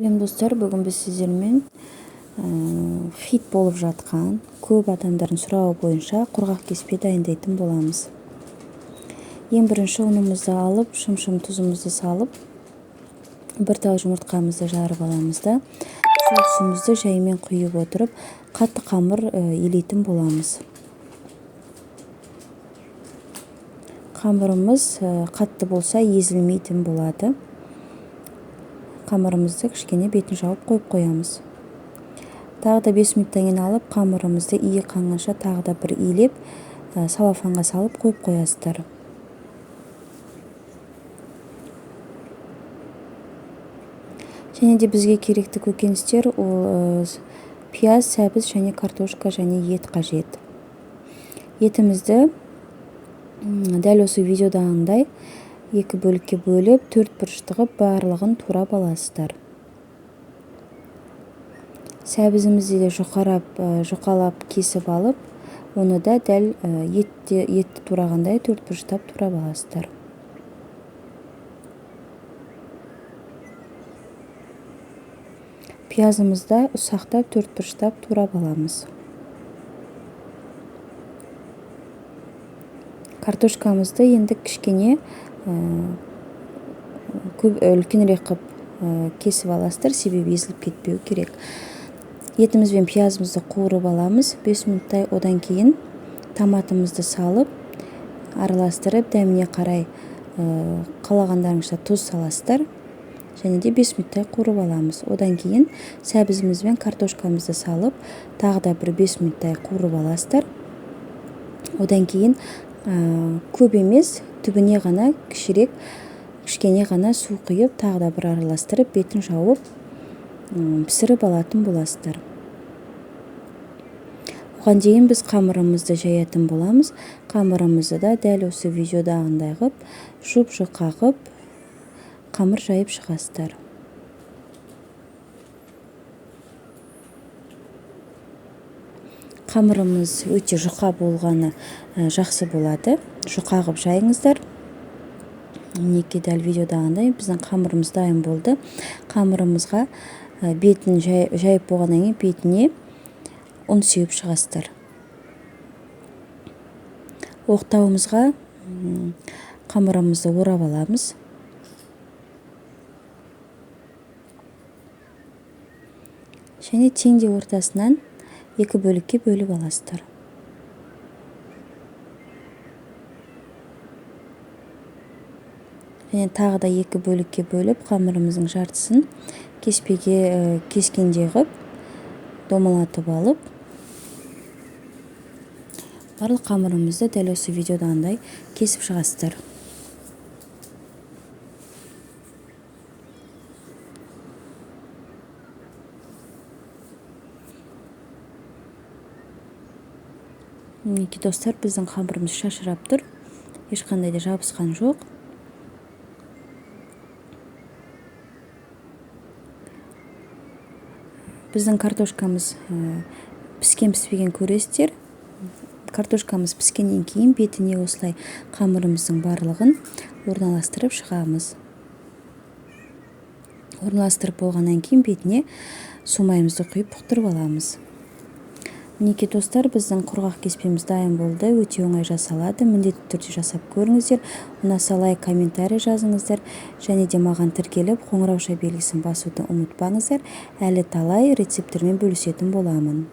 Сәлем достар, бүгін біз сіздермен хит болып жатқан көп адамдардың сұрауы бойынша құрғақ кеспе дайындайтын боламыз. Ең бірінші ұнымызды алып, шым-шым тұзымызды салып, бір тал жұмыртқамызды жарып аламыз да, соусымызды жаймен құйып отырып, қатты қамыр илейтін боламыз. Қамырымыз қатты болса езілмейтін болады. Қамырымызды кішкене бетін жауып қойып қоямыз. Тағы да 5 минуттан кейін алып, қамырымызды иі қанғанша тағы да бір илеп, салафанға салып қойып қоясыздар. Және де бізге керекті көкөністер ол пияз, сәбіз және картошка және ет қажет. Етімізді дәл осы видеодағындай екі бөлікке бөліп, 4 бұрышты қылып барлығын турап аласыздар. Сәбізімізді де жұқалап кесіп алып, оны да дәл етті турағандай 4 бұрыштап турап аласыздар. Пиязымызды ұсақтап 4 бұрыштап турап аламыз. Картошкамызды енді кішкене үлкенірек қылып кесіп аласыздар, себебі езіліп кетпеу керек. Етіміз бен пиязымызды қуырып аламыз 5 минуттай. Одан кейін томатымызды салып, араластырып, дәміне қарай қалағандарыңызша тұз саласыздар. Және де 5 минуттай қуырып аламыз. Одан кейін сәбізіміз бен картошкамызды салып, тағы да бір 5 минуттай қуырып аласыздар. Одан кейін көп емес, түбіне ғана кішкене ғана су құйып, тағы да бір араластырып, бетін жауып, пісіріп алатын боласыздар. Оған дейін біз қамырымызды жаятын боламыз. Қамырымызды да дәл осы видеодағындай қылып, жұп-жұқа қылып, қамыр жайып шығасыздар. Қамырымыз өте жұқа болғаны жақсы болады. Жұқа қылып жайыңыздар. Мінекей дәл видеодағындай біздің қамырымыз дайын болды. Қамырымызға бетін жайып болғаннан кейін бетіне ұн сеуіп шығасыздар. Оқтауымызға қамырымызды орап аламыз. Және теңдей ортасынан екі бөлікке бөліп аласыздар. Және тағы да екі бөлікке бөліп, қамырымыздың жартысын кеспеге кескендей қылып, домалатып алып, барлық қамырымызды дәл осы видеодағындай кесіп шығасыздар. Мінекей достар, біздің қамырымыз шашырап тұр. Ешқандай да жабысқан жоқ. Біздің картошкамыз піскен-піспеген көресіздер. Картошкамыз піскеннен кейін бетіне осылай қамырымыздың барлығын орналастырып шығамыз. Орналастырып болғаннан кейін бетіне су майымызды құйып бұқтырып аламыз. Мінекей достар, біздің құрғақ кеспеміз дайын болды. Өте оңай жасалады. Міндетті түрде жасап көріңіздер. Ұнаса лайк, комментарий жазыңыздар. Және де маған тіркеліп, қоңырауша белгісін басуды ұмытпаңыздар. Әлі талай рецепттермен бөлісетін боламын.